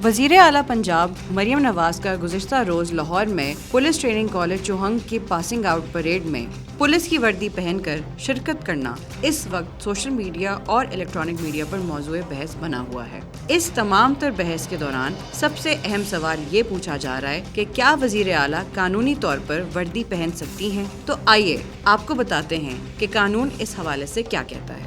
वज़ीर आला पंजाब मरियम नवाज का गुज़िश्ता रोज़ लाहौर में पुलिस ट्रेनिंग कॉलेज चौहंग की पासिंग आउट परेड में पुलिस की वर्दी पहनकर शिरकत करना इस वक्त सोशल मीडिया और इलेक्ट्रॉनिक मीडिया पर मौज़ूए बहस बना हुआ है। इस तमाम तर बहस के दौरान सबसे अहम सवाल ये पूछा जा रहा है कि क्या वज़ीर आला कानूनी तौर पर वर्दी पहन सकती हैं? तो आइए आपको बताते हैं कि कानून इस हवाले से क्या कहता है।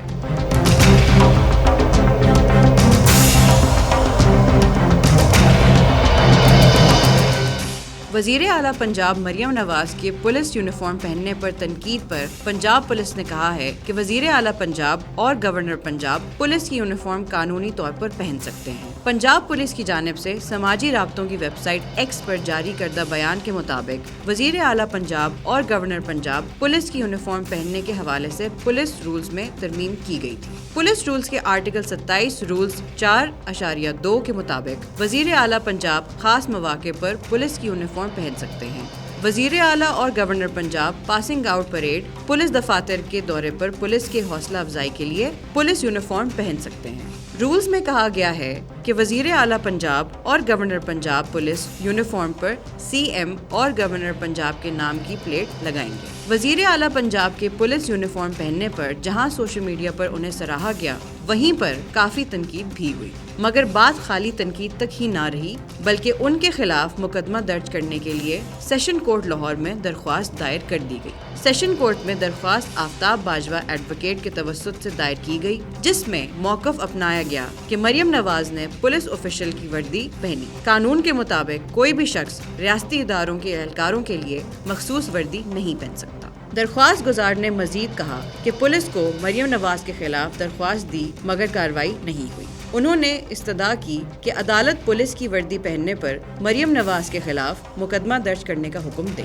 वज़ीर आला पंजाब मरियम नवाज के पुलिस यूनिफॉर्म पहनने पर तनकीद पर पंजाब पुलिस ने कहा है कि वज़ीर आला पंजाब और गवर्नर पंजाब पुलिस की यूनिफॉर्म कानूनी तौर पर पहन सकते हैं। पंजाब पुलिस की जानिब से समाजी राब्तों की वेबसाइट एक्स पर जारी करदा बयान के मुताबिक वज़ीर आला पंजाब और गवर्नर पंजाब पुलिस की यूनिफॉर्म पहनने के हवाले से पुलिस रूल्स में तरमीम की गई थी। पुलिस रूल्स के आर्टिकल 27 रूल्स 4.2 के मुताबिक वज़ीर आला पंजाब खास मौके पर पुलिस की यूनिफॉर्म पहन सकते हैं। वज़ीर आला और governor Punjab passing out parade police दफातर के दौरे पर पुलिस के हौसला अफजाई के लिए पुलिस यूनिफॉर्म पहन सकते हैं। रूल्स में कहा गया है कि वज़ीर आला पंजाब और गवर्नर पंजाब पुलिस यूनिफॉर्म पर CM और गवर्नर पंजाब के नाम की प्लेट लगाएंगे। वज़ीर आला पंजाब के पुलिस यूनिफॉर्म पहनने पर जहां सोशल मीडिया पर उन्हें सराहा गया, वहीं पर काफ़ी तनकीद भी हुई, मगर बात खाली तनकीद तक ही ना रही, बल्कि उनके खिलाफ मुकदमा दर्ज करने के लिए सेशन कोर्ट लाहौर में दरख्वास्त दायर कर दी गई। सेशन कोर्ट में दरख्वास्त आफ्ताब बाजवा एडवोकेट के तवस्सुत से दायर की गई, जिसमें मौक़िफ़ अपनाया गया कि मरियम नवाज ने पुलिस ऑफिशियल की वर्दी पहनी। कानून के मुताबिक कोई भी शख्स रियासती इदारों के एहलकारों के लिए मखसूस वर्दी नहीं पहन सकता। दरख्वास्त गुजार ने मजीद कहा कि पुलिस को मरियम नवाज के खिलाफ दरख्वास्त दी, मगर कार्रवाई नहीं हुई। उन्होंने इस्तदा की कि अदालत पुलिस की वर्दी पहनने पर मरियम नवाज के खिलाफ मुकदमा दर्ज करने का हुक्म दे।